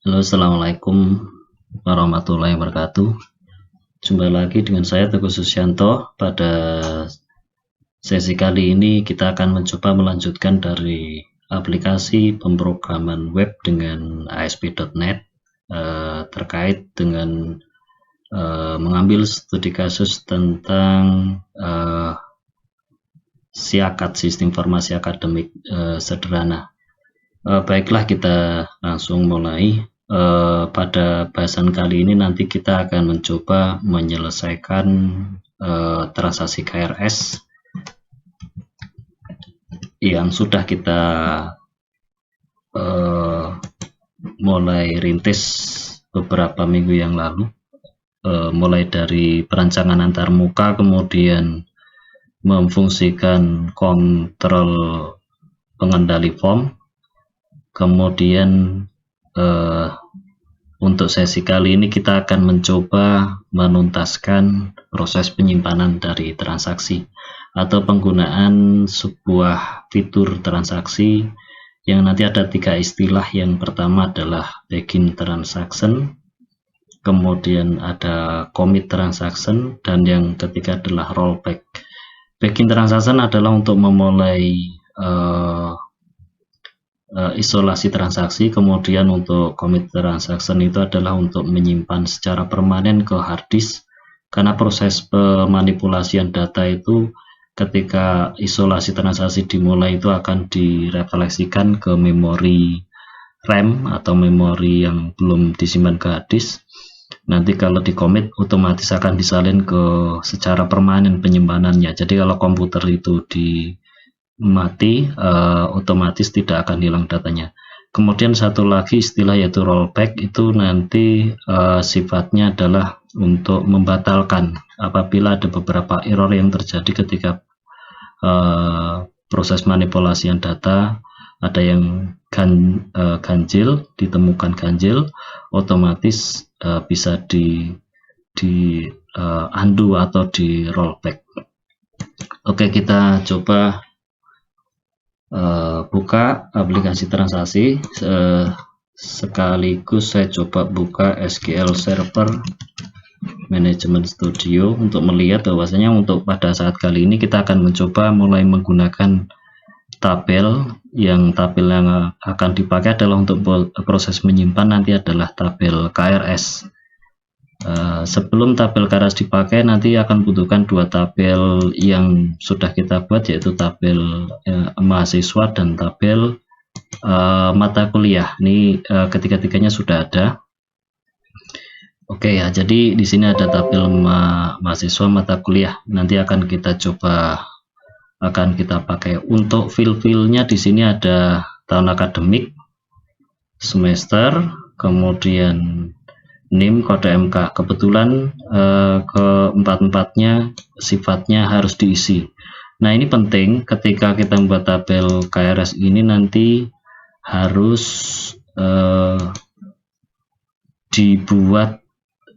Halo, assalamualaikum warahmatullahi wabarakatuh. Jumpa lagi dengan saya Teguh Susyanto. Pada sesi kali ini kita akan mencoba melanjutkan dari aplikasi pemrograman web dengan ASP.NET terkait dengan mengambil studi kasus tentang SIAKAD, Sistem Informasi Akademik Sederhana. Baiklah, kita langsung mulai. Pada bahasan kali ini nanti kita akan mencoba menyelesaikan transaksi KRS yang sudah kita mulai rintis beberapa minggu yang lalu, mulai dari perancangan antarmuka, kemudian memfungsikan kontrol pengendali form, kemudian untuk sesi kali ini kita akan mencoba menuntaskan proses penyimpanan dari transaksi atau penggunaan sebuah fitur transaksi yang nanti ada 3 istilah. Yang pertama adalah begin transaction, kemudian ada commit transaction, dan yang ketiga adalah rollback. Begin transaction adalah untuk memulai isolasi transaksi, kemudian untuk commit transaction itu adalah untuk menyimpan secara permanen ke hard disk, karena proses pemanipulasian data itu ketika isolasi transaksi dimulai itu akan direfleksikan ke memori RAM atau memori yang belum disimpan ke hard disk. Nanti kalau di commit otomatis akan disalin ke secara permanen penyimpanannya. Jadi kalau komputer itu mati, otomatis tidak akan hilang datanya. Kemudian satu lagi istilah yaitu rollback, itu nanti sifatnya adalah untuk membatalkan apabila ada beberapa error yang terjadi ketika proses manipulasian data, ada yang ganjil, ditemukan ganjil, otomatis bisa di undo atau di rollback. Oke, kita coba buka aplikasi transaksi, sekaligus saya coba buka SQL Server Management Studio untuk melihat bahwasanya untuk pada saat kali ini kita akan mencoba mulai menggunakan tabel yang akan dipakai adalah untuk proses menyimpan nanti adalah tabel KRS. Sebelum tabel KRS dipakai, nanti akan butuhkan 2 tabel yang sudah kita buat, yaitu tabel mahasiswa dan tabel mata kuliah. Ini ketiga-tiganya sudah ada. Oke ya, jadi di sini ada tabel mahasiswa mata kuliah. Nanti akan kita pakai. Untuk fil-filnya di sini ada tahun akademik, semester, kemudian NIM, kode MK. Kebetulan keempat-empatnya sifatnya harus diisi. Nah, ini penting ketika kita membuat tabel KRS ini, nanti harus dibuat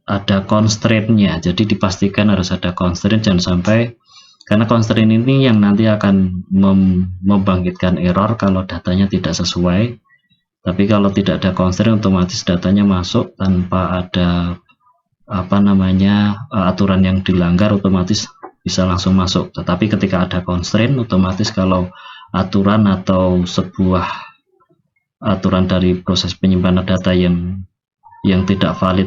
ada constraint-nya. Jadi dipastikan harus ada constraint, jangan sampai, karena constraint ini yang nanti akan membangkitkan error kalau datanya tidak sesuai. Tapi kalau tidak ada constraint, otomatis datanya masuk tanpa ada aturan yang dilanggar, otomatis bisa langsung masuk. Tetapi ketika ada constraint, otomatis kalau aturan atau sebuah aturan dari proses penyimpanan data yang tidak valid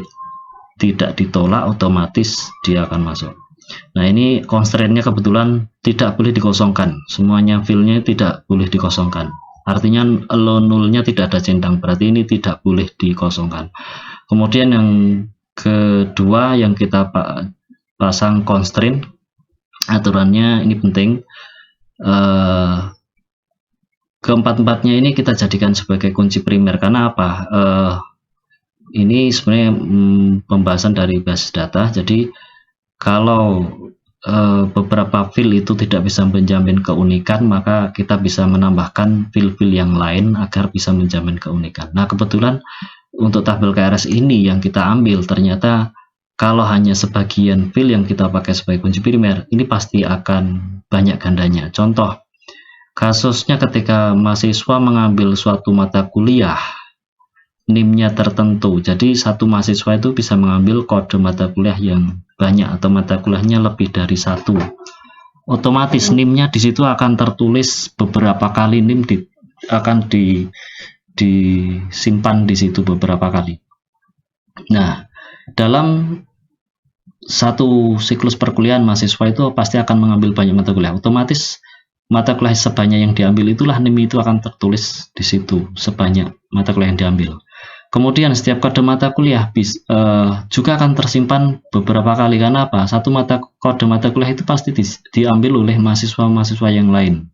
tidak ditolak, otomatis dia akan masuk. Nah, ini constraint-nya kebetulan tidak boleh dikosongkan. Semuanya filenya tidak boleh dikosongkan. Artinya nullnya tidak ada centang, berarti ini tidak boleh dikosongkan. Kemudian yang kedua yang kita pasang constraint, aturannya ini penting. Keempat-empatnya ini kita jadikan sebagai kunci primer. Karena apa? Ini sebenarnya pembahasan dari basis data. Jadi kalau beberapa fil itu tidak bisa menjamin keunikan, maka kita bisa menambahkan fil-fil yang lain agar bisa menjamin keunikan. Nah, kebetulan untuk tabel KRS ini yang kita ambil, ternyata kalau hanya sebagian fil yang kita pakai sebagai kunci primer, ini pasti akan banyak gandanya. Contoh kasusnya ketika mahasiswa mengambil suatu mata kuliah NIM-nya tertentu. Jadi satu mahasiswa itu bisa mengambil kode mata kuliah yang banyak atau mata kuliahnya lebih dari satu. Otomatis NIM-nya di situ akan tertulis beberapa kali, NIM akan disimpan di situ beberapa kali. Nah, dalam satu siklus perkuliahan mahasiswa itu pasti akan mengambil banyak mata kuliah. Otomatis mata kuliah sebanyak yang diambil itulah NIM itu akan tertulis di situ sebanyak mata kuliah yang diambil. Kemudian setiap kode mata kuliah juga akan tersimpan beberapa kali. Karena apa? Satu kode mata kuliah itu pasti diambil oleh mahasiswa-mahasiswa yang lain.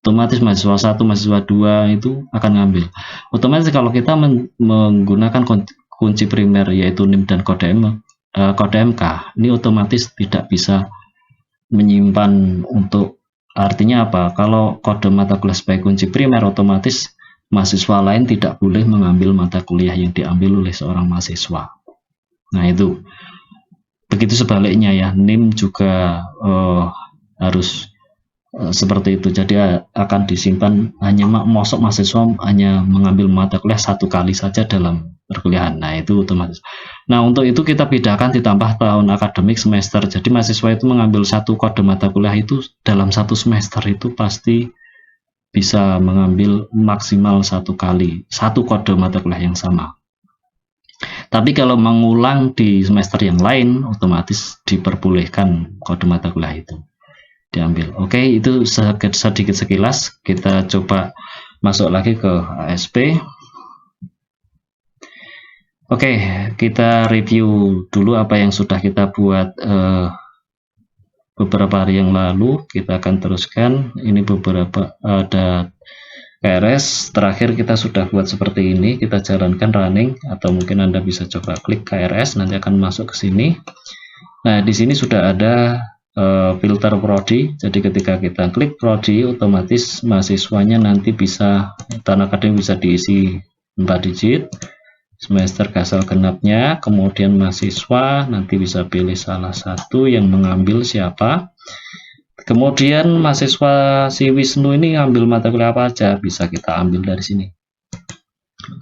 Otomatis mahasiswa 1, mahasiswa 2 itu akan ngambil. Otomatis kalau kita menggunakan kunci primer yaitu NIM dan kode MK, ini otomatis tidak bisa menyimpan untuk, artinya apa? Kalau kode mata kuliah sebagai kunci primer, otomatis mahasiswa lain tidak boleh mengambil mata kuliah yang diambil oleh seorang mahasiswa. Nah itu. Begitu sebaliknya ya, NIM juga harus seperti itu. Jadi akan disimpan hanya masuk mahasiswa hanya mengambil mata kuliah satu kali saja dalam perkuliahan. Nah itu otomatis. Nah untuk itu kita bedakan ditambah tahun akademik semester. Jadi mahasiswa itu mengambil satu kode mata kuliah itu dalam satu semester itu pasti bisa mengambil maksimal satu kali satu kode mata kuliah yang sama. Tapi kalau mengulang di semester yang lain otomatis diperbolehkan kode mata kuliah itu diambil. Oke, itu sedikit sekilas. Kita coba masuk lagi ke ASP. Oke, kita review dulu apa yang sudah kita buat beberapa hari yang lalu. Kita akan teruskan. Ini beberapa ada KRS. Terakhir kita sudah buat seperti ini. Kita jalankan running atau mungkin Anda bisa coba klik KRS, nanti akan masuk ke sini. Nah, di sini sudah ada filter prodi. Jadi ketika kita klik prodi, otomatis mahasiswanya nanti bisa, tahun akademik bisa diisi 4 digit, semester gasal genapnya, kemudian mahasiswa nanti bisa pilih salah satu yang mengambil siapa. Kemudian mahasiswa si Wisnu ini ngambil mata kuliah apa aja, bisa kita ambil dari sini.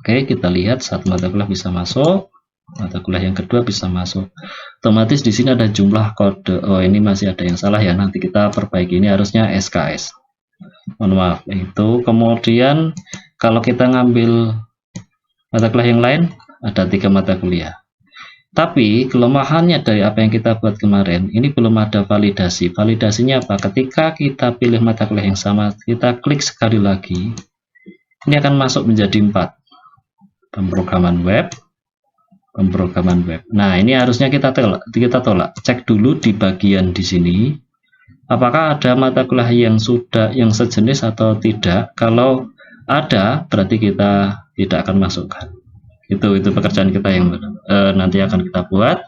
Oke, kita lihat satu mata kuliah bisa masuk, mata kuliah yang kedua bisa masuk. Otomatis di sini ada jumlah kode. Oh, ini masih ada yang salah ya. Nanti kita perbaiki. Ini harusnya SKS. Mohon maaf. Itu kemudian kalau kita ngambil mata kuliah yang lain ada 3 mata kuliah. Tapi kelemahannya dari apa yang kita buat kemarin, ini belum ada validasi. Validasinya apa? Ketika kita pilih mata kuliah yang sama, kita klik sekali lagi, ini akan masuk menjadi 4. Pemrograman web. Nah, ini harusnya kita tolak. Cek dulu di bagian di sini, apakah ada mata kuliah yang sejenis atau tidak. Kalau ada, berarti kita tidak akan masukkan. Itu pekerjaan kita yang nanti akan kita buat.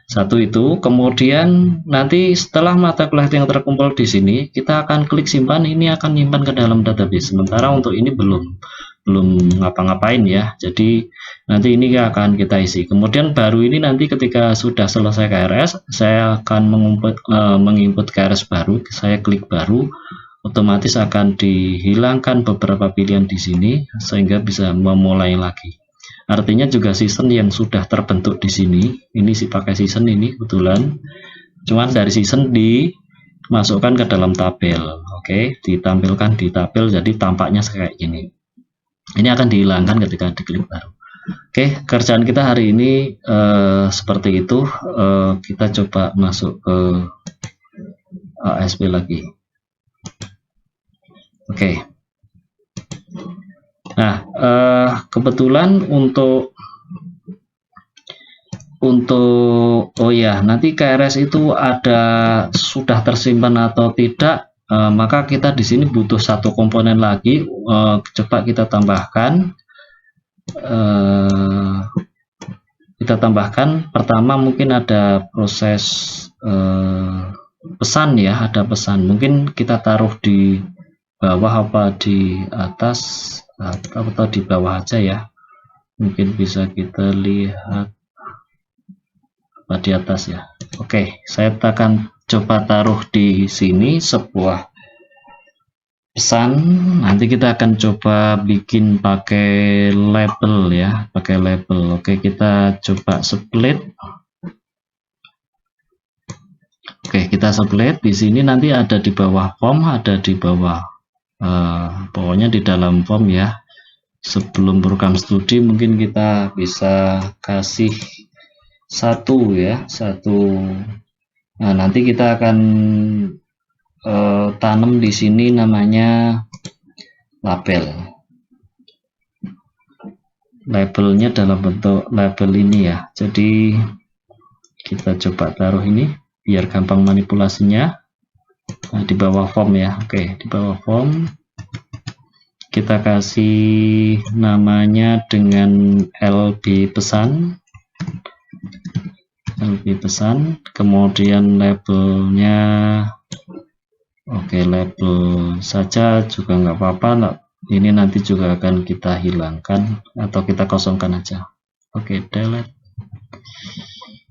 Satu itu, kemudian nanti setelah mata kuliah yang terkumpul di sini, kita akan klik simpan. Ini akan nyimpan ke dalam database. Sementara untuk ini belum ngapa-ngapain ya. Jadi nanti ini akan kita isi. Kemudian baru ini nanti ketika sudah selesai KRS, saya akan menginput KRS baru. Saya klik baru, otomatis akan dihilangkan beberapa pilihan di sini sehingga bisa memulai lagi. Artinya juga season yang sudah terbentuk di sini, ini sih pakai season ini kebetulan. Cuman dari season dimasukkan ke dalam tabel. Oke, ditampilkan di tabel jadi tampaknya kayak gini. Ini akan dihilangkan ketika diklik baru. Oke, kerjaan kita hari ini seperti itu. Kita coba masuk ke ASP lagi. Oke. Nah, kebetulan untuk oh ya, nanti KRS itu sudah tersimpan atau tidak. Maka kita di sini butuh satu komponen lagi. Coba kita tambahkan. Pertama mungkin ada proses pesan ya, ada pesan. Mungkin kita taruh di bawah apa di atas atau di bawah aja ya. Mungkin bisa kita lihat apa di atas ya. Oke, saya akan coba taruh di sini sebuah pesan. Nanti kita akan coba bikin pakai label ya, pakai label. Oke, kita coba split. Oke, kita split. Di sini nanti ada di bawah form, ada di bawah pokoknya di dalam form ya. Sebelum program studi mungkin kita bisa kasih satu ya, satu. Nah, nanti kita akan tanam di sini namanya label. Labelnya dalam bentuk label ini ya. Jadi kita coba taruh ini biar gampang manipulasinya. Nah, di bawah form ya. Oke, di bawah form kita kasih namanya dengan LB pesan. LB pesan, kemudian labelnya oke, label saja juga nggak apa-apa. Ini nanti juga akan kita hilangkan atau kita kosongkan aja. Oke, delete.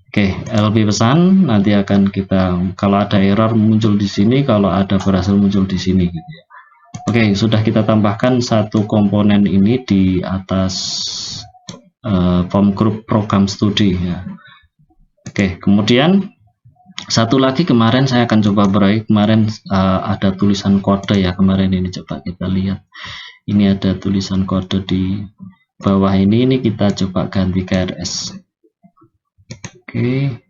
Oke, LB pesan nanti akan kita, kalau ada error muncul di sini, kalau ada berhasil muncul di sini gitu ya. Oke, sudah kita tambahkan satu komponen ini di atas form group program studi ya. Oke, kemudian satu lagi kemarin saya akan coba beri, kemarin ada tulisan kode ya, kemarin ini coba kita lihat. Ini ada tulisan kode di bawah ini kita coba ganti KRS. Oke,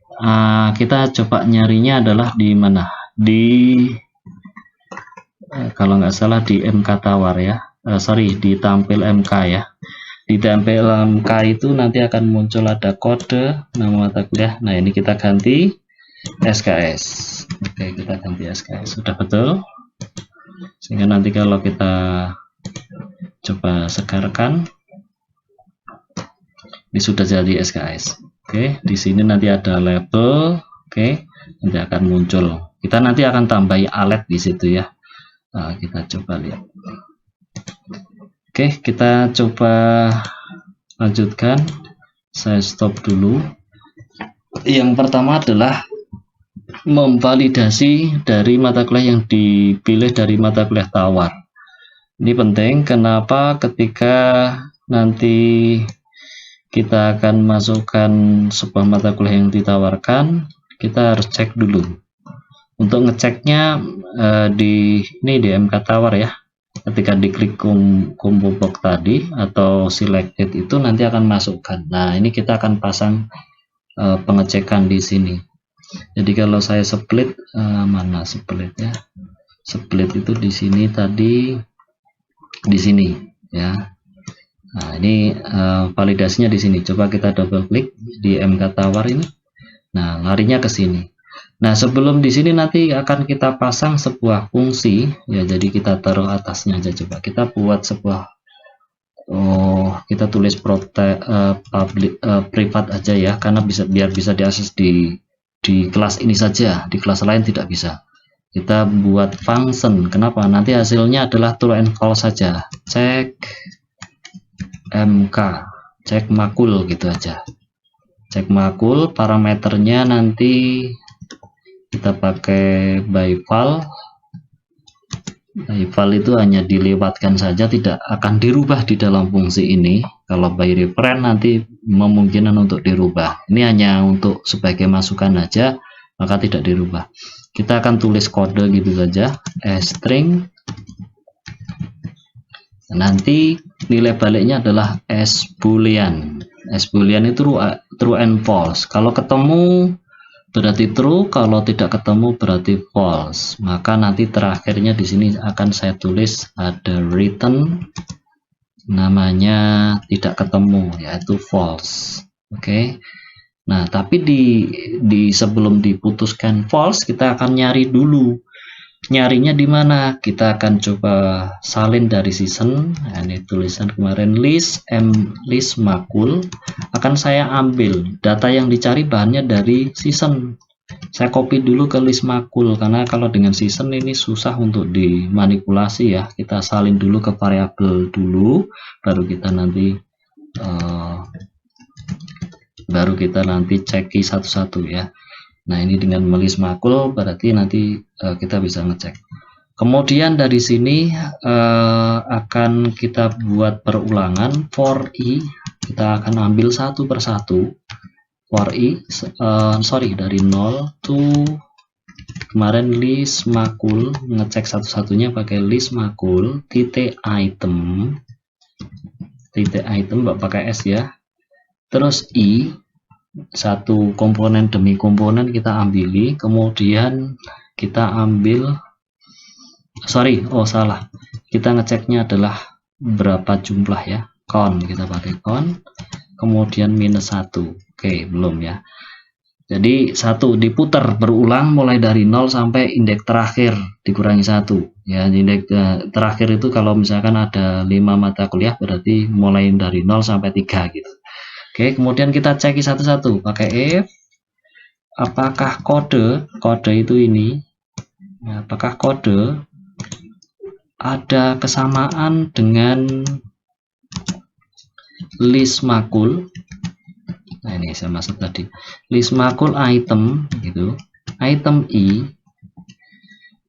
kita coba nyarinya adalah di mana? Di kalau nggak salah di MK Tawar ya, di tampil MK ya. Di tampil MK itu nanti akan muncul ada kode nama mata kuliah. Nah, ini kita ganti SKS. Oke, kita ganti SKS. Sudah betul? Sehingga nanti kalau kita coba segarkan, ini sudah jadi SKS. Oke, di sini nanti ada label. Oke, nanti akan muncul. Kita nanti akan tambahi alet di situ ya. Nah, kita coba lihat. Oke, kita coba lanjutkan. Saya stop dulu. Yang pertama adalah memvalidasi dari mata kuliah yang dipilih dari mata kuliah tawar. Ini penting, kenapa? Ketika nanti kita akan masukkan sebuah mata kuliah yang ditawarkan, kita harus cek dulu. Untuk ngeceknya di MK Tawar ya. Ketika diklik combo box tadi atau selected itu nanti akan masukkan. Nah, ini kita akan pasang pengecekan di sini. Jadi kalau saya split, mana split ya? Split itu di sini tadi, di sini ya. Nah, ini validasinya di sini. Coba kita double klik di MK Tawar ini. Nah, larinya ke sini. Nah, sebelum di sini nanti akan kita pasang sebuah fungsi ya. Jadi kita taruh atasnya aja. Coba kita buat sebuah kita tulis privat aja ya, karena biar bisa diakses di kelas ini saja. Di kelas lain tidak bisa. Kita buat function. Kenapa? Nanti hasilnya adalah true and false saja. Cek MK, cek makul gitu aja. Cek makul, parameternya nanti kita pakai by val. By val itu hanya dilewatkan saja, tidak akan dirubah di dalam fungsi ini. Kalau by reference nanti memungkinkan untuk dirubah. Ini hanya untuk sebagai masukan aja, maka tidak dirubah. Kita akan tulis kode gitu saja, string. Nanti nilai baliknya adalah S boolean. S boolean itu true and false. Kalau ketemu berarti true, kalau tidak ketemu berarti false. Maka nanti terakhirnya di sini akan saya tulis ada return, namanya tidak ketemu, yaitu false. Oke. Nah, tapi di sebelum diputuskan false, kita akan nyari dulu. Nyarinya di mana? Kita akan coba salin dari season. Nah, ini tulisan kemarin list makul. Akan saya ambil data yang dicari bahannya dari season. Saya copy dulu ke list makul, karena kalau dengan season ini susah untuk dimanipulasi ya. Kita salin dulu ke variabel dulu, baru kita nanti ceki satu-satu ya. Nah, ini dengan melis makul berarti nanti kita bisa ngecek. Kemudian dari sini akan kita buat perulangan for i, kita akan ambil satu persatu. For i, dari 0 to, kemarin list makul, ngecek satu-satunya pakai list makul titik item pakai s ya. Terus i, satu komponen demi komponen kita ambili, kemudian kita ambil, salah, kita ngeceknya adalah berapa jumlah ya, count, kita pakai count, kemudian minus 1. Oke, belum ya. Jadi 1 diputar berulang mulai dari 0 sampai indeks terakhir dikurangi 1 ya. Indeks terakhir itu kalau misalkan ada 5 mata kuliah berarti mulai dari 0 sampai 3 gitu. Oke, kemudian kita cek satu-satu pakai if, apakah kode itu ini, apakah kode ada kesamaan dengan list makul. Nah, ini saya masuk tadi list makul item gitu, item i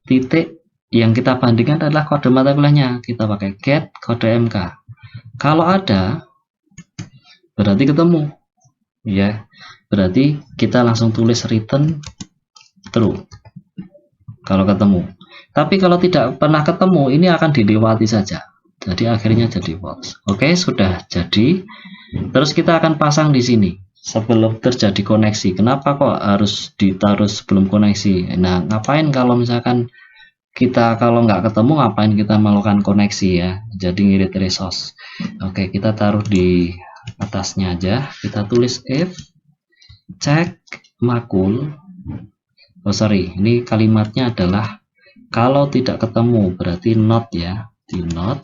titik, yang kita bandingkan adalah kode mata kuliahnya, kita pakai get kode mk. Kalau ada berarti ketemu ya, berarti kita langsung tulis return true kalau ketemu. Tapi kalau tidak pernah ketemu, ini akan dilewati saja, jadi akhirnya jadi false. Oke, sudah jadi. Terus kita akan pasang di sini sebelum terjadi koneksi. Kenapa kok harus ditaruh sebelum koneksi? Nah, ngapain kalau misalkan kita kalau nggak ketemu, ngapain kita melakukan koneksi ya? Jadi ngirit resource. Oke, kita taruh di atasnya aja. Kita tulis if check makul. Ini kalimatnya adalah kalau tidak ketemu berarti not ya, di not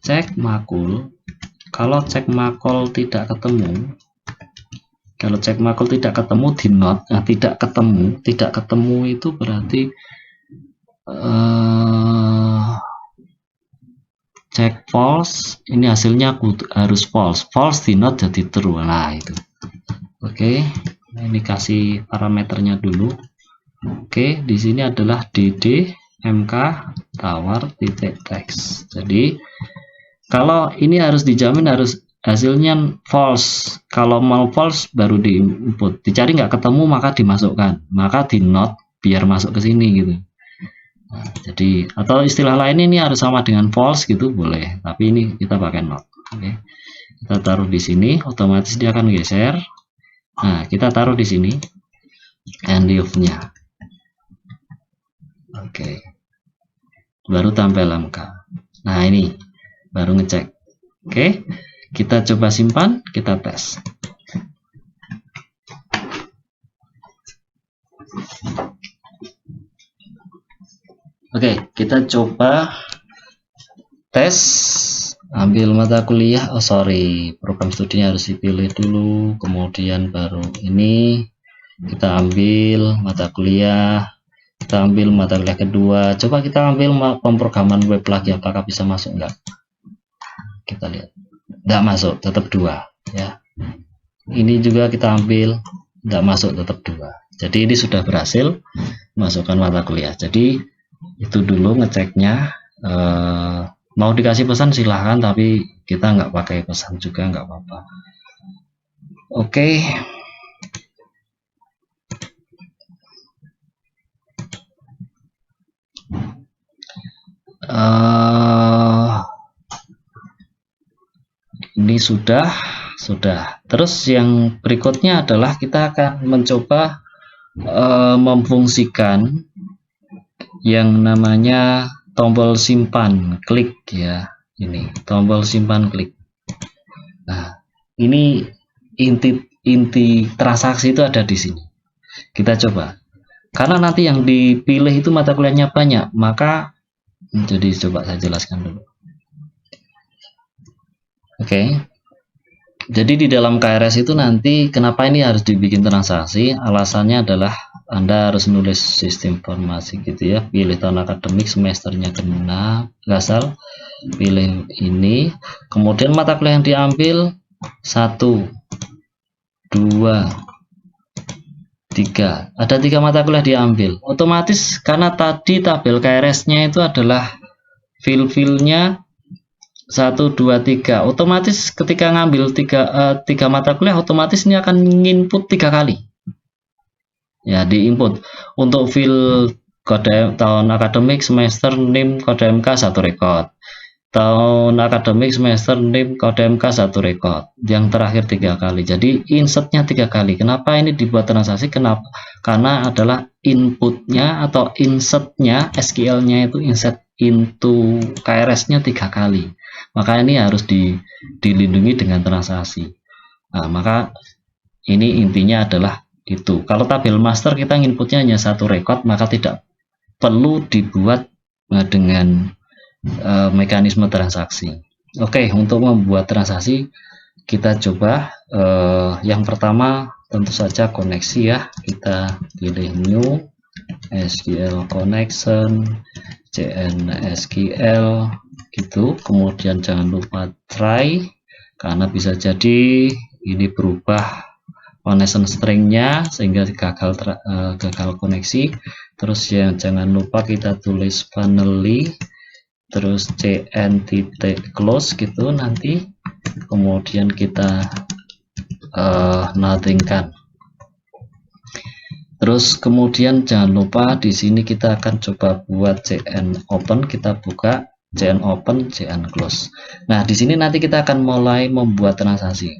check makul. Kalau cek makul tidak ketemu, di not, nah, tidak ketemu itu berarti cek false, ini hasilnya harus false di not jadi true. Nah itu. Oke, ini kasih parameternya dulu. Oke, di sini adalah dd mk tawar titik teks. Jadi kalau ini harus dijamin harus hasilnya false. Kalau mau false baru di input. Dicari nggak ketemu maka dimasukkan. Maka di not biar masuk ke sini gitu. Nah, jadi atau istilah lain ini harus sama dengan false gitu boleh. Tapi ini kita pakai not. Oke. Kita taruh di sini, otomatis dia akan geser. Nah, kita taruh di sini end of-nya. Oke. Baru tampil MK. Nah, ini baru ngecek. Oke, kita coba simpan, kita tes. Oke, kita coba tes. Ambil mata kuliah, program studinya harus dipilih dulu, kemudian baru ini kita ambil mata kuliah. Kita ambil mata kuliah kedua. Coba kita ambil pemrograman web lagi, apakah bisa masuk enggak? Kita lihat. Enggak masuk, tetap 2 ya. Ini juga kita ambil, enggak masuk, tetap 2. Jadi ini sudah berhasil masukkan mata kuliah. Jadi itu dulu ngeceknya. Mau dikasih pesan silahkan, tapi kita nggak pakai pesan juga nggak apa-apa. Oke. Ini sudah. Terus yang berikutnya adalah kita akan mencoba memfungsikan yang namanya tombol simpan klik ya. Ini tombol simpan klik. Nah, ini inti transaksi itu ada di sini. Kita coba. Karena nanti yang dipilih itu mata kuliahnya banyak, maka jadi coba saya jelaskan dulu. Oke. Jadi di dalam KRS itu nanti kenapa ini harus dibikin transaksi? Alasannya adalah Anda harus nulis sistem informasi gitu ya. Pilih tahun akademik, semesternya kena, asal pilih ini. Kemudian mata kuliah yang diambil 1, 2, 3. Ada 3 mata kuliah diambil. Otomatis karena tadi tabel KRS-nya itu adalah fil-filnya 1, 2, 3. Otomatis ketika ngambil 3 mata kuliah, otomatis ini akan nginput 3 kali. Ya, di input. Untuk fil kode tahun akademik semester NIM kode MK 1 rekod. Tahun akademik semester NIM kode MK 1 rekod. Yang terakhir 3 kali. Jadi insertnya 3 kali. Kenapa ini dibuat transaksi? Kenapa? Karena adalah inputnya atau insertnya SQL-nya itu insert into KRS-nya 3 kali. Maka ini harus dilindungi dengan transaksi. Nah, maka ini intinya adalah itu. Kalau tabel master kita inputnya hanya 1 rekod, maka tidak perlu dibuat dengan mekanisme transaksi. Oke, untuk membuat transaksi kita coba yang pertama tentu saja koneksi ya. Kita pilih new SQL connection CN-SQL gitu. Kemudian jangan lupa try, karena bisa jadi ini berubah connection stringnya sehingga gagal koneksi. Terus yang jangan lupa kita tulis finally, terus cn.close gitu nanti, kemudian kita nothingkan. Terus kemudian jangan lupa di sini kita akan coba buat cn open, kita buka cn open, cn close. Nah, di sini nanti kita akan mulai membuat transaksi.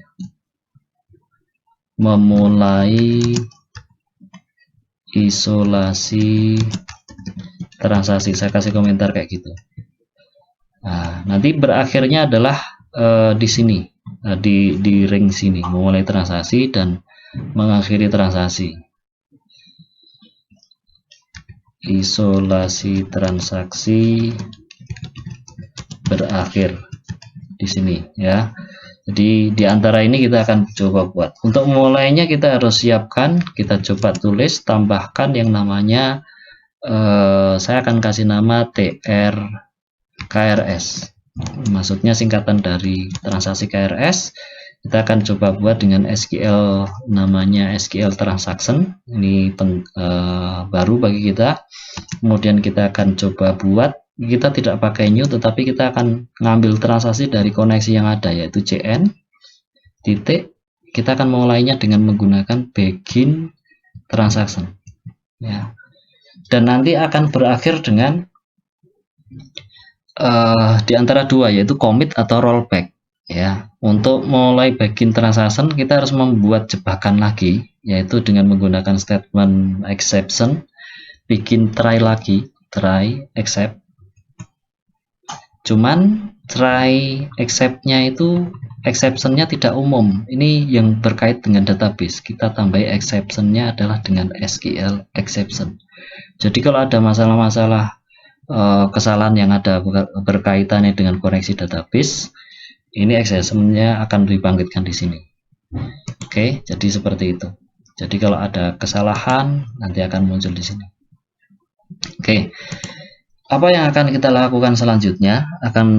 Memulai isolasi transaksi. Saya kasih komentar kayak gitu. Nah, nanti berakhirnya adalah di sini, di ring sini, memulai transaksi dan mengakhiri transaksi. Isolasi transaksi berakhir di sini ya. Jadi di antara ini kita akan coba buat. Untuk mulainya kita harus siapkan, kita coba tulis, tambahkan yang namanya saya akan kasih nama TR KRS. Maksudnya singkatan dari transaksi KRS. Kita akan coba buat dengan SQL, namanya SQL transaction. Ini baru bagi kita. Kemudian kita akan coba buat, kita tidak pakai new, tetapi kita akan ngambil transaksi dari koneksi yang ada, yaitu cn titik. Kita akan memulainya dengan menggunakan begin transaction ya, dan nanti akan berakhir dengan di antara dua, yaitu commit atau rollback ya. Untuk mulai begin transaction kita harus membuat jebakan lagi, yaitu dengan menggunakan statement exception, bikin try lagi, try except. Cuman try except-nya itu exception-nya tidak umum. Ini yang berkait dengan database. Kita tambah exception-nya adalah dengan SQL exception. Jadi kalau ada masalah-masalah kesalahan yang ada berkaitannya dengan koneksi database, ini exception-nya akan dibangkitkan di sini. Oke, jadi seperti itu. Jadi kalau ada kesalahan nanti akan muncul di sini. Oke. Apa yang akan kita lakukan selanjutnya?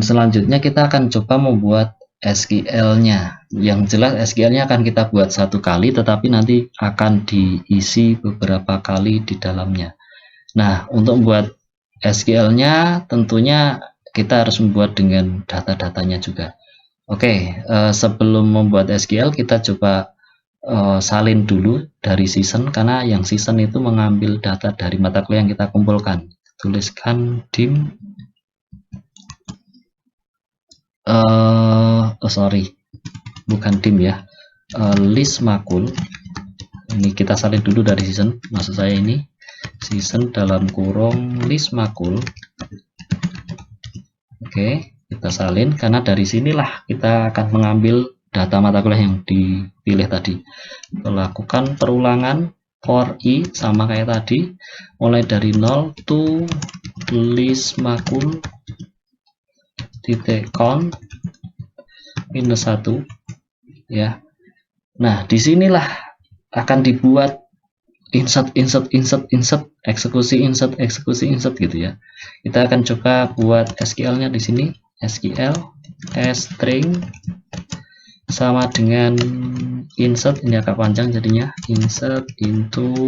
Selanjutnya kita akan coba membuat SQL-nya. Yang jelas SQL-nya akan kita buat 1 kali, tetapi nanti akan diisi beberapa kali di dalamnya. Nah, untuk membuat SQL-nya tentunya kita harus membuat dengan data-datanya juga. Oke, sebelum membuat SQL kita coba salin dulu dari season, karena yang season itu mengambil data dari mata kuliah yang kita kumpulkan. Tuliskan dim bukan dim ya, list makul. Ini kita salin dulu dari season, maksud saya ini season dalam kurung list makul. Oke, kita salin karena dari sinilah kita akan mengambil data mata kuliah yang dipilih tadi. Lakukan perulangan for i sama kayak tadi, mulai dari 0 to list makul titik count minus 1 ya. Nah, disinilah akan dibuat insert eksekusi insert gitu ya. Kita akan coba buat SQL-nya di sini, SQL string sama dengan insert, ini agak panjang jadinya, insert into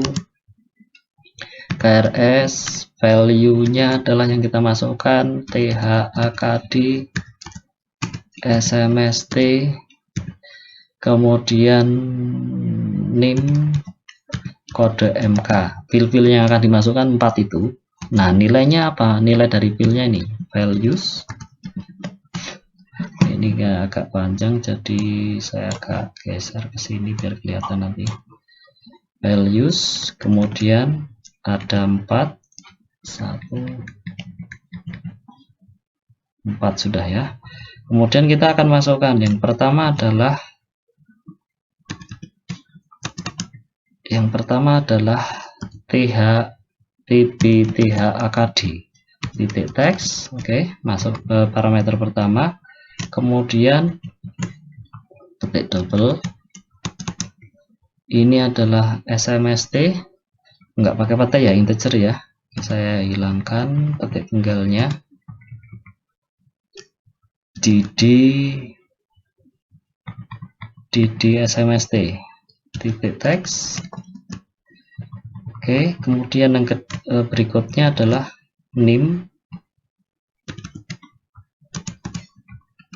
KRS, value-nya adalah yang kita masukkan THAKD SMST, kemudian NIM, kode MK. Fil-fil yang akan dimasukkan 4 itu. Nah, nilainya apa? Nilai dari filnya ini values. Ini agak panjang, jadi saya agak geser ke sini biar kelihatan nanti. Values, kemudian ada 4, 4 sudah ya. Kemudian kita akan masukkan yang pertama adalah THAKD titik teks. Oke, masuk ke parameter pertama, kemudian ketik double, ini adalah SMST, nggak pakai petai ya, integer ya, saya hilangkan petik tunggalnya, dd SMST titik teks. Oke, kemudian yang berikutnya adalah NIM,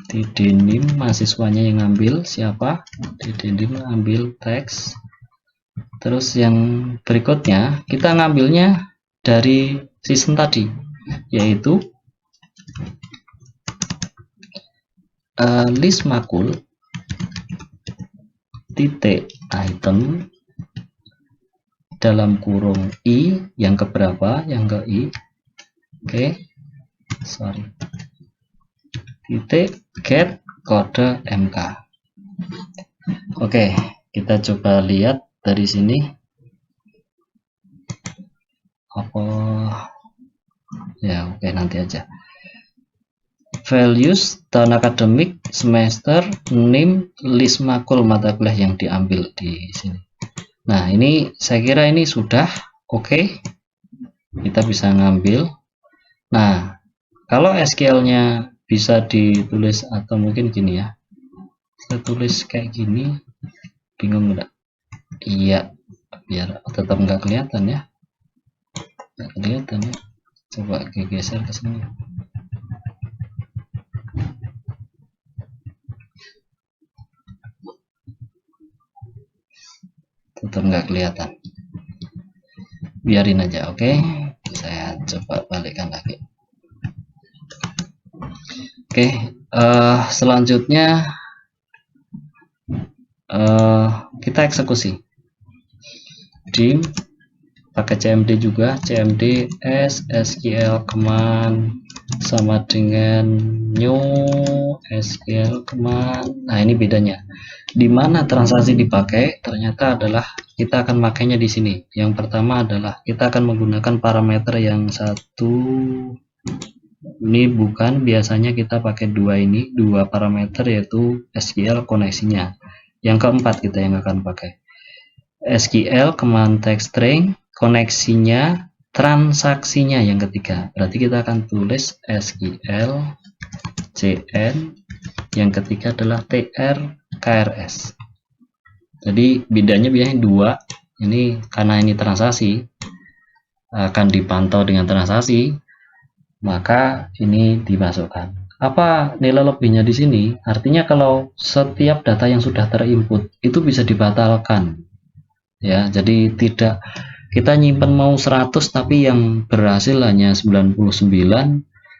dd_nim, mahasiswanya yang ngambil siapa, dd_nim ambil teks. Terus yang berikutnya kita ngambilnya dari season tadi, yaitu list makul titik item dalam kurung i, yang keberapa, yang ke i. Oke, sorry, titik get kode MK. Oke, kita coba lihat dari sini apa ya. Oke, nanti aja. Values tahun akademik, semester, NIM, list makul mata kuliah yang diambil di sini. Nah, ini saya kira ini sudah oke. Kita bisa ngambil. Nah, kalau SQL-nya bisa ditulis atau mungkin gini ya, saya tulis kayak gini, bingung enggak? Iya, biar tetap nggak kelihatan ya, nggak kelihatan ya. Coba geser ke sini. Tetap nggak kelihatan, biarin aja. Oke, saya coba balikkan lagi. Oke, selanjutnya kita eksekusi dim pakai cmd juga, cmd sql command sama dengan new sql command. Nah, ini bedanya. Di mana transaksi dipakai ternyata adalah kita akan makainya di sini. Yang pertama adalah kita akan menggunakan parameter yang satu. Ini bukan, biasanya kita pakai dua parameter, yaitu SQL koneksinya. Yang keempat kita yang akan pakai SQL command text string, koneksinya, transaksinya yang ketiga. Berarti kita akan tulis SQL cn, yang ketiga adalah tr KRS. Jadi bedanya biasanya 2. Ini karena ini transaksi akan dipantau dengan transaksi, maka ini dimasukkan. Apa nilai lebihnya di sini? Artinya kalau setiap data yang sudah terinput itu bisa dibatalkan. Ya, jadi tidak kita nyimpen mau 100 tapi yang berhasil hanya 99,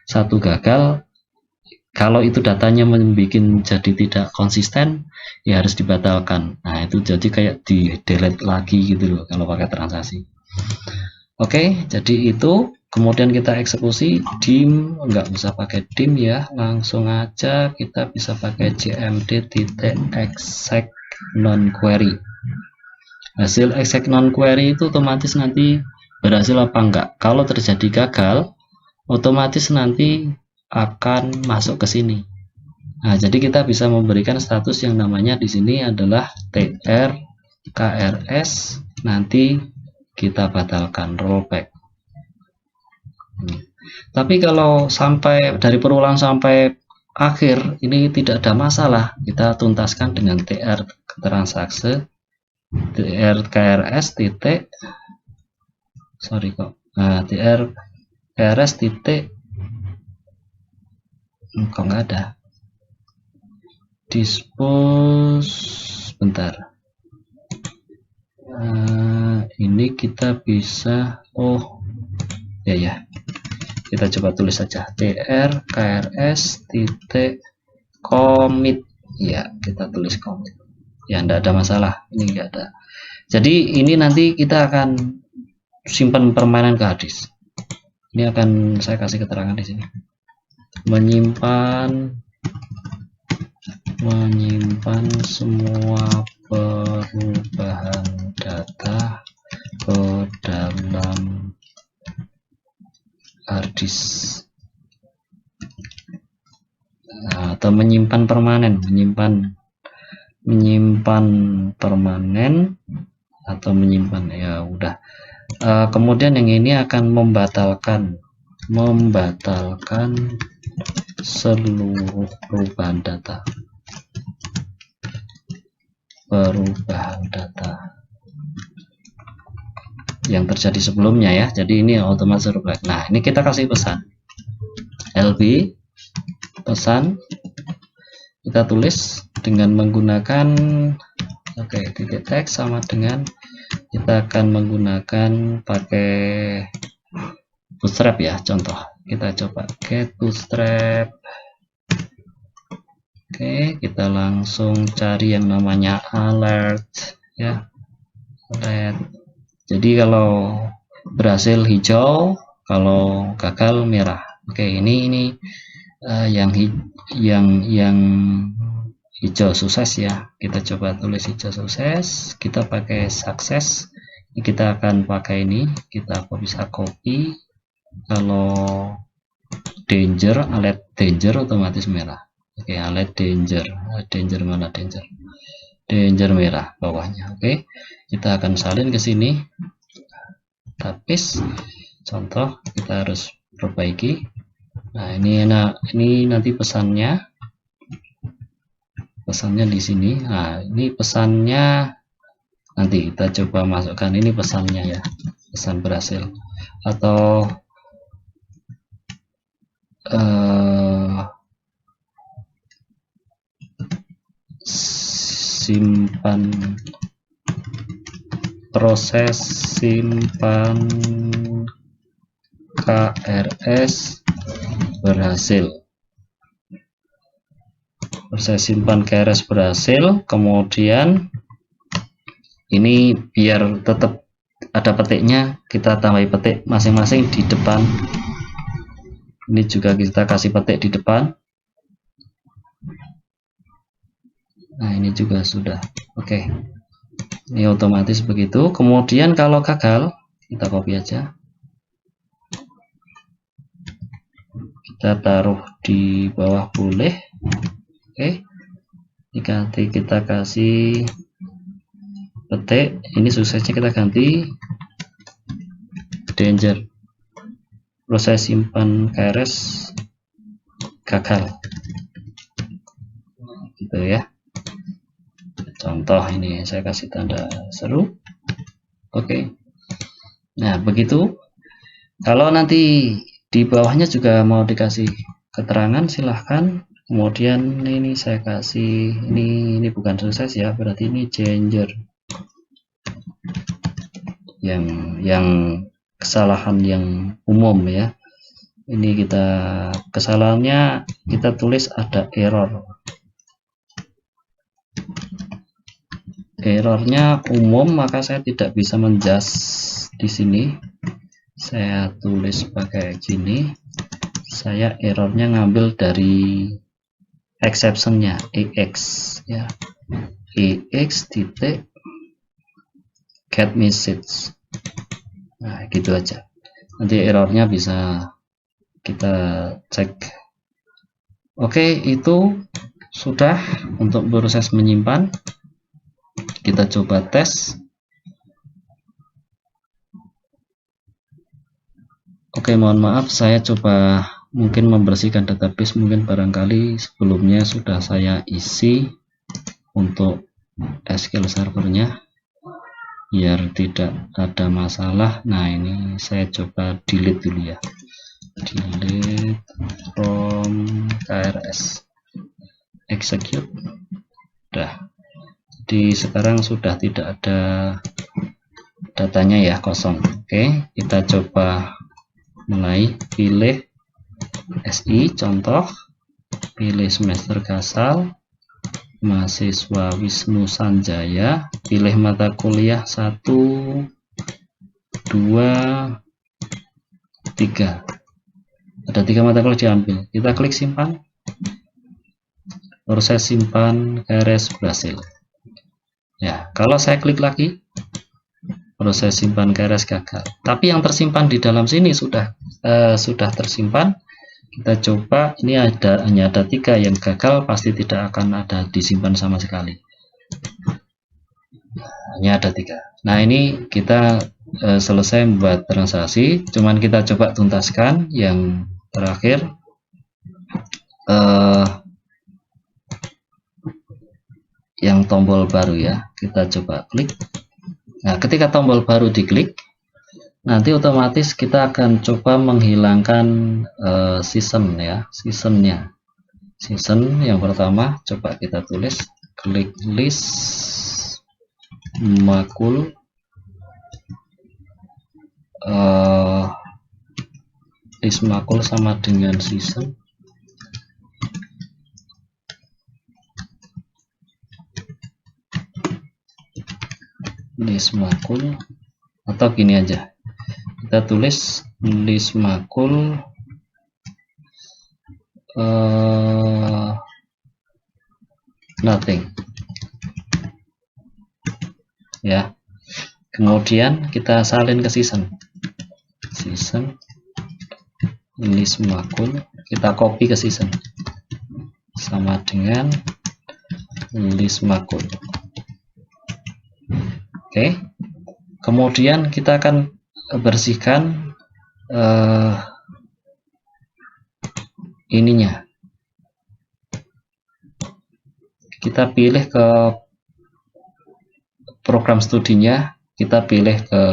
satu gagal. Kalau itu datanya membuat jadi tidak konsisten, ya harus dibatalkan. Nah, itu jadi kayak di delete lagi gitu loh kalau pakai transaksi. Oke, jadi itu. Kemudian kita eksekusi dim, nggak bisa pakai dim ya, langsung aja kita bisa pakai cmd.exec non-query. Hasil exec non-query itu otomatis nanti berhasil apa enggak. Kalau terjadi gagal, otomatis nanti akan masuk ke sini. Nah, jadi kita bisa memberikan status yang namanya di sini adalah tr krs, nanti kita batalkan rollback. Tapi kalau sampai dari perulang sampai akhir ini tidak ada masalah, kita tuntaskan dengan tr transaksi tr krs titik tr krs titik kok nggak ada dispose bentar. Ini kita bisa ya kita coba tulis saja tr krs titik commit ya, kita tulis commit ya, enggak ada masalah, ini enggak ada. Jadi ini nanti kita akan simpan permainan ke hard disk. Ini akan saya kasih keterangan di sini, menyimpan semua perubahan data ke dalam hard disk, atau menyimpan permanen, atau menyimpan ya udah. Kemudian yang ini akan membatalkan seluruh perubahan data yang terjadi sebelumnya ya. Jadi ini otomatis rollback. Nah, ini kita kasih pesan lb pesan, kita tulis dengan menggunakan titik teks sama dengan kita akan menggunakan pakai bootstrap ya. Contoh kita coba get bootstrap. Kita langsung cari yang namanya alert ya, alert. Jadi kalau berhasil hijau, kalau gagal merah. Ini yang hijau sukses ya, kita coba tulis hijau sukses, kita pakai sukses. Ini kita akan pakai ini, kita bisa copy. Kalau danger, alert danger otomatis merah. Alert danger mana danger merah bawahnya. Kita akan salin ke sini, tapis contoh, kita harus perbaiki. Nah, ini nanti pesannya di sini. Nah, ini pesannya nanti kita coba masukkan, ini pesannya ya, pesan berhasil, atau proses simpan KRS berhasil. Proses simpan KRS berhasil. Kemudian ini biar tetap ada petiknya, kita tambahin petik masing-masing di depan. Ini juga kita kasih petik di depan. Nah, ini juga sudah. Ini otomatis begitu. Kemudian kalau gagal, kita copy aja, kita taruh di bawah boleh. Diganti, kita kasih petik. Ini suksesnya kita ganti danger, proses simpan KRS gagal, gitu ya. Contoh ini saya kasih tanda seru. Nah, begitu. Kalau nanti di bawahnya juga mau dikasih keterangan, silahkan. Kemudian ini saya kasih, ini bukan sukses ya, berarti ini danger, yang kesalahan yang umum ya. Ini kita kesalahannya kita tulis ada errornya umum, maka saya tidak bisa menjust di sini. Saya tulis pakai gini, saya errornya ngambil dari exceptionnya ex ya, ex titik get message. Nah, gitu aja, nanti errornya bisa kita cek. Itu sudah untuk proses menyimpan. Kita coba tes. Mohon maaf, saya coba mungkin membersihkan database, mungkin barangkali sebelumnya sudah saya isi untuk SQL servernya biar tidak ada masalah. Nah, ini saya coba delete dulu ya, delete from KRS, execute. Udah, jadi sekarang sudah tidak ada datanya ya, kosong. Oke, kita coba mulai. Pilih SI contoh, pilih semester Kasal, mahasiswa Wisnu Sanjaya, pilih mata kuliah 1, 2, 3. Ada 3 mata kuliah diambil. Kita klik simpan. Proses simpan KRS berhasil. Ya, kalau saya klik lagi, proses simpan KRS gagal. Tapi yang tersimpan di dalam sini sudah tersimpan. Kita coba, ini hanya ada 3 yang gagal, pasti tidak akan ada disimpan sama sekali. Hanya ada 3. Nah, ini kita selesai membuat transaksi. Cuman kita coba tuntaskan yang terakhir. Yang tombol baru ya, kita coba klik. Nah, ketika tombol baru diklik, nanti otomatis kita akan coba menghilangkan season ya, seasonnya. Season yang pertama coba kita tulis, klik list makul, list makul sama dengan season. List makul, atau gini aja, kita tulis list makul nothing ya. Kemudian kita salin ke season list makul, kita copy ke season sama dengan list makul. Oke, kemudian kita akan bersihkan ininya. Kita pilih ke program studinya, kita pilih ke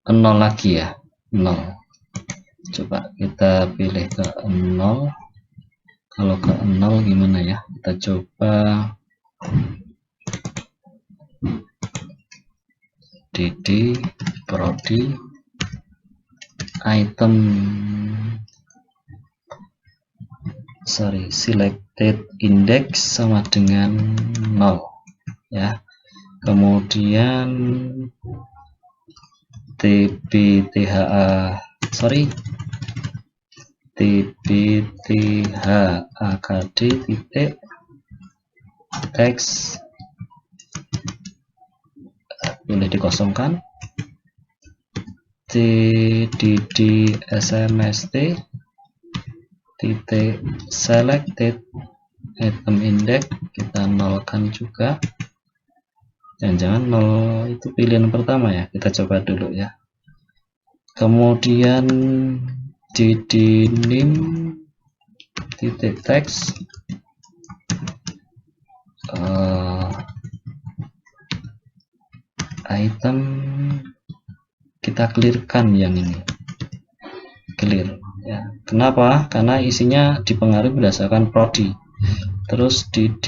0 lagi ya, 0. Coba kita pilih ke 0. Kalau ke 0 gimana ya? Kita coba dd prodi item selected index sama dengan 0 ya. Kemudian tbthakd titik teks boleh dikosongkan, tdd smst titik selected item index kita nolkan juga. Jangan-jangan 0 itu pilihan pertama ya, kita coba dulu ya. Kemudian dd name titik teks item kita clearkan yang ini, clear ya. Kenapa? Karena isinya dipengaruhi berdasarkan prodi. Terus dd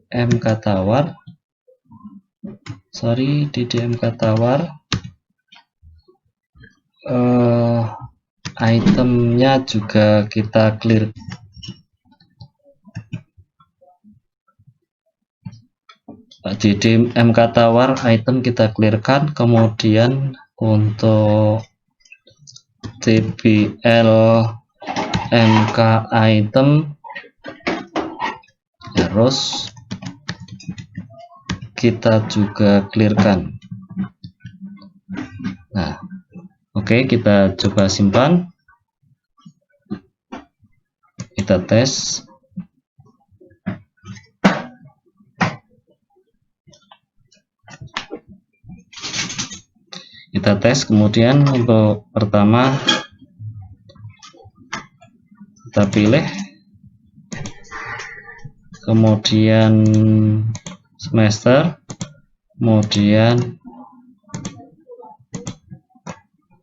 mk tawar, itemnya juga kita clear. dd mk tawar item kita clearkan. Kemudian untuk tbl mk item terus kita juga clearkan. Nah, oke, kita coba simpan, kita tes. Kemudian untuk pertama pilih, kemudian semester, kemudian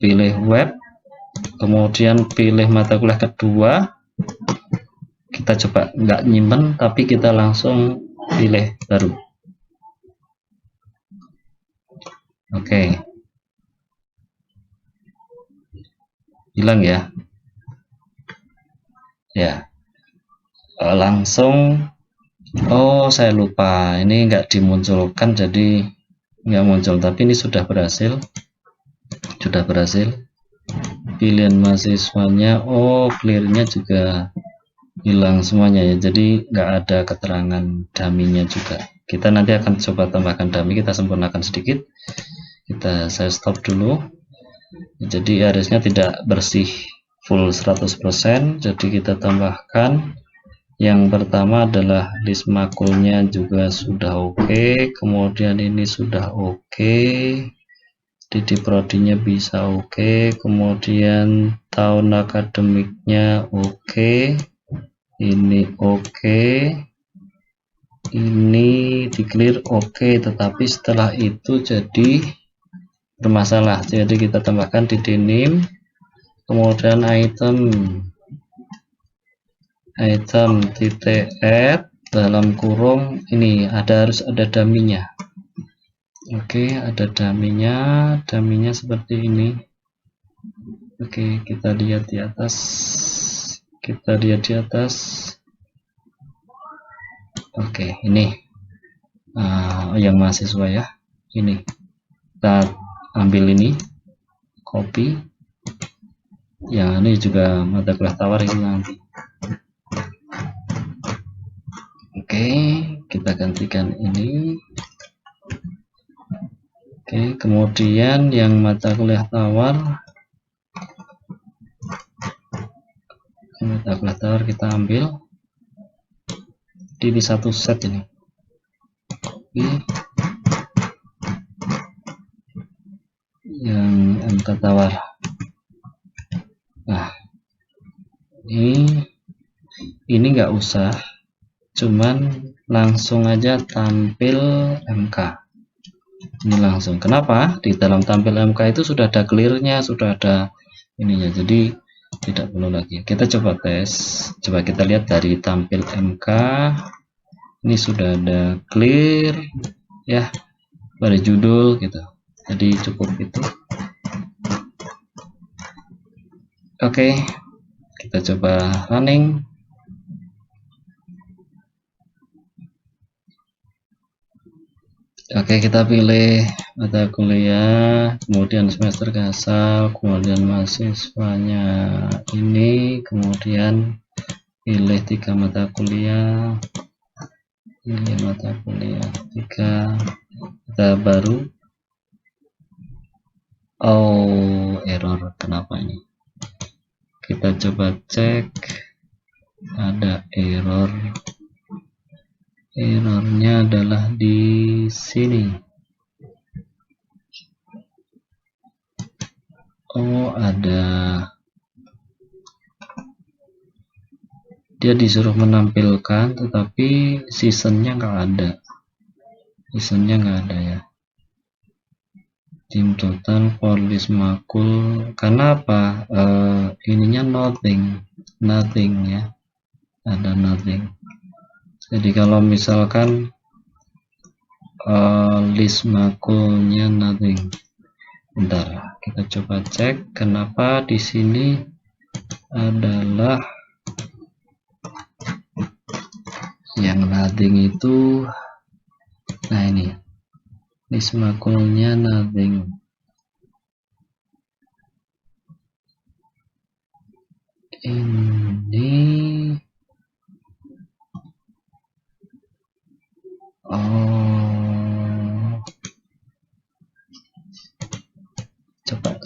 pilih web, kemudian pilih mata kuliah kedua. Kita coba nggak nyimpen, tapi kita langsung pilih baru. Oke, hilang ya. Ya, langsung. Oh, saya lupa, ini nggak dimunculkan, jadi nggak muncul. Tapi ini sudah berhasil. Pilihan mahasiswanya, oh clearnya juga hilang semuanya ya, jadi nggak ada keterangan dummy-nya juga. Kita nanti akan coba tambahkan dummy, kita sempurnakan sedikit. Saya stop dulu. Jadi harusnya tidak bersih full 100%, jadi kita tambahkan. Yang pertama adalah list makulnya juga sudah oke, kemudian ini sudah oke, prodinya bisa oke, kemudian tahun akademiknya oke, ini oke, ini di clear oke, tetapi setelah itu jadi bermasalah. Jadi kita tambahkan di denim, kemudian item titik add dalam kurung, ini harus ada dummy-nya. Oke, ada dummy-nya seperti ini. Oke, kita lihat di atas. Oke, ini yang mahasiswa ya. Ini kita ambil ini, copy. Yang ini juga mata kuliah tawar ini nanti. Oke, kita gantikan ini. Oke, kemudian yang mata kuliah tawar kita ambil. Ini satu set ini. Oke. Yang MK tawar. Nah, ini nggak usah, cuman langsung aja tampil MK. Ini langsung. Kenapa? Di dalam tampil MK itu sudah ada clearnya, sudah ada ininya, jadi tidak perlu lagi. Kita coba tes. Coba kita lihat dari tampil MK. Ini sudah ada clear ya, pada judul gitu. Jadi cukup itu. Oke, kita coba running. Oke, kita pilih mata kuliah, kemudian semester asal, kemudian mahasiswanya ini, kemudian pilih 3 mata kuliah, pilih mata kuliah 3, kita baru. Oh, error, kenapa ini? Kita coba cek, ada error. Errornya adalah di sini. Oh, ada. Dia disuruh menampilkan, tetapi seasonnya nggak ada. Ya. Tim total for list makul. Karena apa? Ininya nothing ya. Ada nothing. Jadi kalau misalkan list makulnya nothing. Bentar, kita coba cek kenapa di sini adalah yang nothing itu. Nah, ini list makulnya nothing. Ini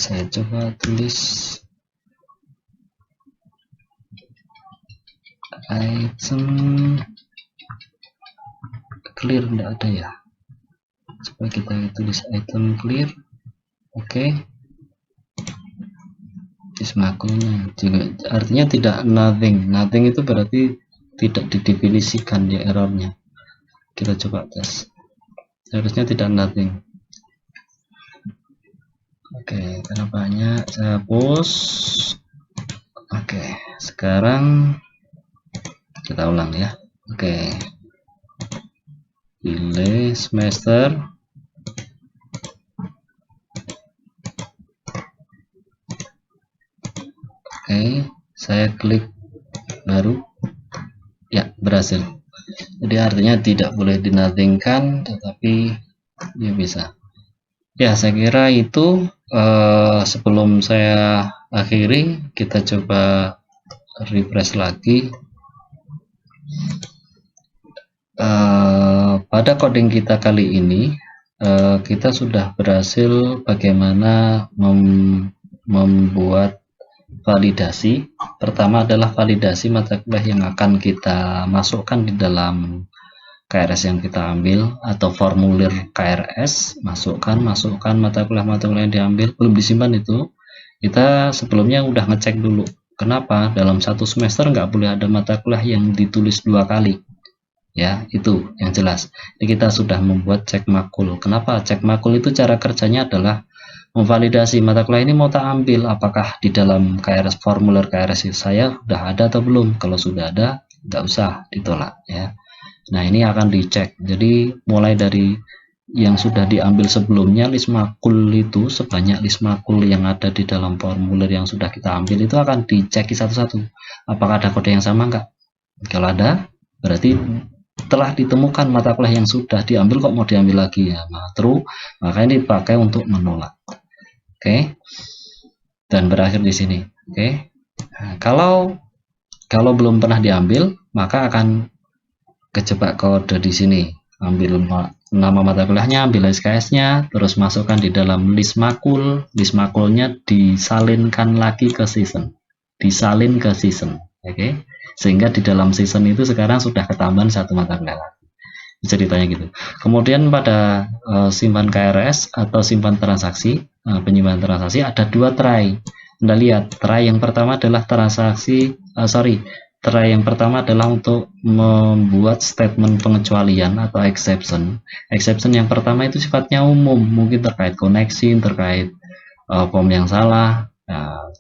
saya coba tulis item clear, enggak ada ya. Coba kita tulis item clear. Oke. Lismakulnya juga artinya tidak nothing. Nothing itu berarti tidak didefinisikan ya errornya. Kita coba tes. Harusnya tidak nothing. Oke, karena banyak saya hapus. Oke, sekarang kita ulang ya. Oke, pilih semester. Oke, saya klik baru. Ya, berhasil. Jadi artinya tidak boleh dinothingkan, tetapi ya bisa. Ya, saya kira itu sebelum saya akhiri, kita coba refresh lagi. Pada coding kita kali ini, kita sudah berhasil bagaimana membuat validasi. Pertama adalah validasi mata kuliah yang akan kita masukkan di dalam KRS yang kita ambil, atau formulir KRS. Masukkan mata kuliah yang diambil, belum disimpan itu. Kita sebelumnya udah ngecek dulu. Kenapa? Dalam satu semester nggak boleh ada mata kuliah yang ditulis 2 kali. Ya, itu yang jelas. Jadi kita sudah membuat cek makul. Kenapa? Cek makul itu cara kerjanya adalah memvalidasi mata kuliah ini mau tak ambil, apakah di dalam KRS formulir KRS saya sudah ada atau belum. Kalau sudah ada, nggak usah ditolak ya. Nah, ini akan dicek. Jadi mulai dari yang sudah diambil sebelumnya, list makul itu sebanyak list makul yang ada di dalam formulir yang sudah kita ambil itu akan dicek satu-satu. Apakah ada kode yang sama enggak? Kalau ada, berarti telah ditemukan mata kuliah yang sudah diambil kok mau diambil lagi ya. Nah, true, maka ini dipakai untuk menolak. Oke. Dan berakhir di sini. Oke. Nah, kalau belum pernah diambil, maka akan kejebak kode di sini. Ambil nama mata kuliahnya, ambil SKS-nya, terus masukkan di dalam list makul. List makulnya disalinkan lagi ke season. Disalin ke season. Oke. Sehingga di dalam season itu sekarang sudah ketambahan 1 mata kuliah lagi. Ceritanya gitu. Kemudian pada simpan KRS atau simpan transaksi, penyimpanan transaksi ada 2 try. Anda lihat, try yang pertama adalah transaksi, try yang pertama adalah untuk membuat statement pengecualian atau exception. Exception yang pertama itu sifatnya umum, mungkin terkait koneksi, terkait form yang salah. Nah,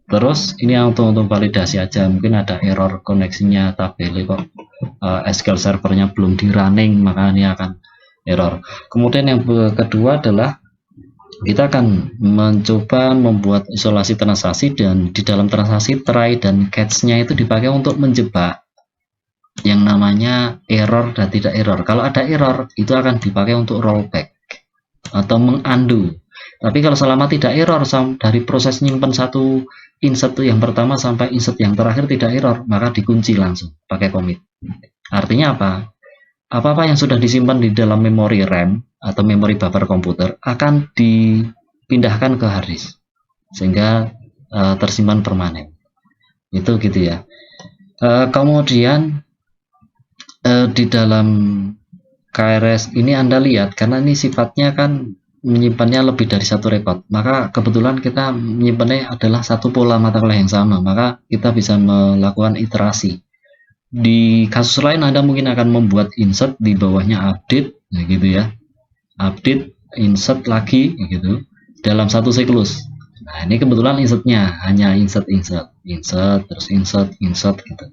terus ini untuk validasi aja, mungkin ada error koneksinya tabel kok SQL servernya belum di running, maka ini akan error. Kemudian yang kedua adalah kita akan mencoba membuat isolasi transaksi, dan di dalam transaksi try dan catch-nya itu dipakai untuk menjebak yang namanya error dan tidak error. Kalau ada error itu akan dipakai untuk rollback atau mengundo. Tapi kalau selama tidak error, dari proses nyimpen satu insert yang pertama sampai insert yang terakhir tidak error, maka dikunci langsung pakai commit. Artinya apa? Apa-apa yang sudah disimpan di dalam memori RAM atau memori buffer komputer akan dipindahkan ke hard disk sehingga tersimpan permanen. Itu gitu ya. Kemudian di dalam KRS ini Anda lihat, karena ini sifatnya kan menyimpannya lebih dari 1 record, maka kebetulan kita menyimpannya adalah 1 pola mata kuliah yang sama, maka kita bisa melakukan iterasi. Di kasus lain Anda mungkin akan membuat insert, di bawahnya update, ya gitu ya, update, insert lagi, ya gitu, dalam 1 siklus. Nah, ini kebetulan insertnya hanya insert, terus insert gitu.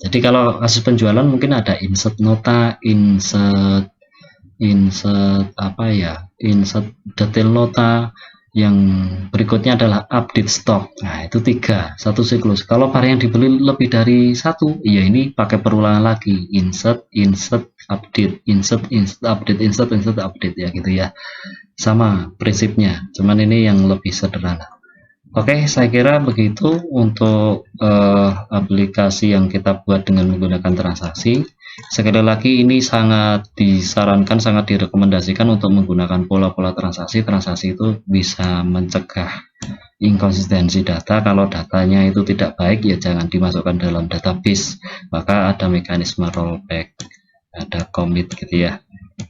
Jadi kalau kasus penjualan mungkin ada insert nota, insert detail nota, yang berikutnya adalah update stock. Nah, itu 3, 1 siklus. Kalau barang yang dibeli lebih dari 1, ya ini pakai perulangan lagi, insert update, insert update ya gitu ya. Sama prinsipnya, cuman ini yang lebih sederhana. Oke, saya kira begitu untuk aplikasi yang kita buat dengan menggunakan transaksi. Sekali lagi ini sangat disarankan, sangat direkomendasikan untuk menggunakan pola-pola transaksi. Transaksi itu bisa mencegah inkonsistensi data. Kalau datanya itu tidak baik, ya jangan dimasukkan dalam database. Maka ada mekanisme rollback, ada commit gitu ya.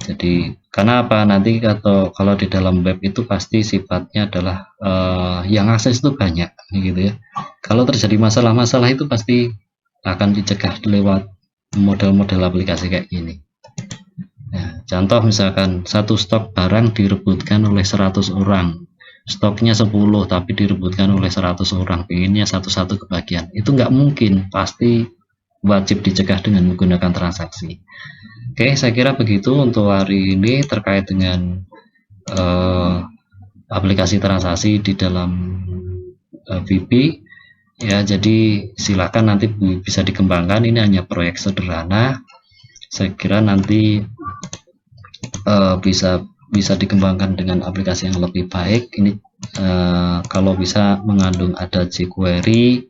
Jadi Karena apa? Nanti kalau di dalam web itu pasti sifatnya adalah yang akses itu banyak, gitu ya. Kalau terjadi masalah-masalah itu pasti akan dicegah lewat model-model aplikasi kayak gini. Nah, contoh misalkan satu stok barang direbutkan oleh 100 orang, stoknya 10 tapi direbutkan oleh 100 orang, pengennya satu-satu kebagian. Itu nggak mungkin, pasti wajib dicegah dengan menggunakan transaksi. Oke, saya kira begitu untuk hari ini terkait dengan aplikasi transaksi di dalam VB. Ya, jadi silakan nanti bisa dikembangkan. Ini hanya proyek sederhana. Saya kira nanti bisa dikembangkan dengan aplikasi yang lebih baik. Ini kalau bisa mengandung ada jQuery,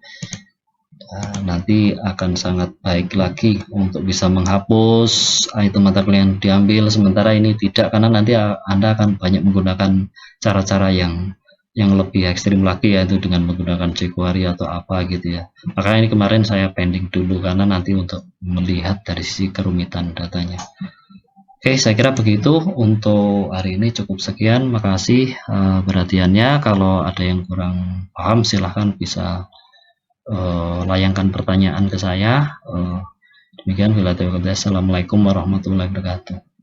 nanti akan sangat baik lagi untuk bisa menghapus item mata kuliah yang diambil. Sementara ini tidak, karena nanti Anda akan banyak menggunakan cara-cara yang lebih ekstrim lagi, yaitu dengan menggunakan jQuery atau apa gitu ya. Makanya ini kemarin saya pending dulu karena nanti untuk melihat dari sisi kerumitan datanya. Oke, saya kira begitu untuk hari ini, cukup sekian. Makasih perhatiannya. Kalau ada yang kurang paham silahkan bisa layangkan pertanyaan ke saya. Demikian, Assalamualaikum warahmatullahi wabarakatuh.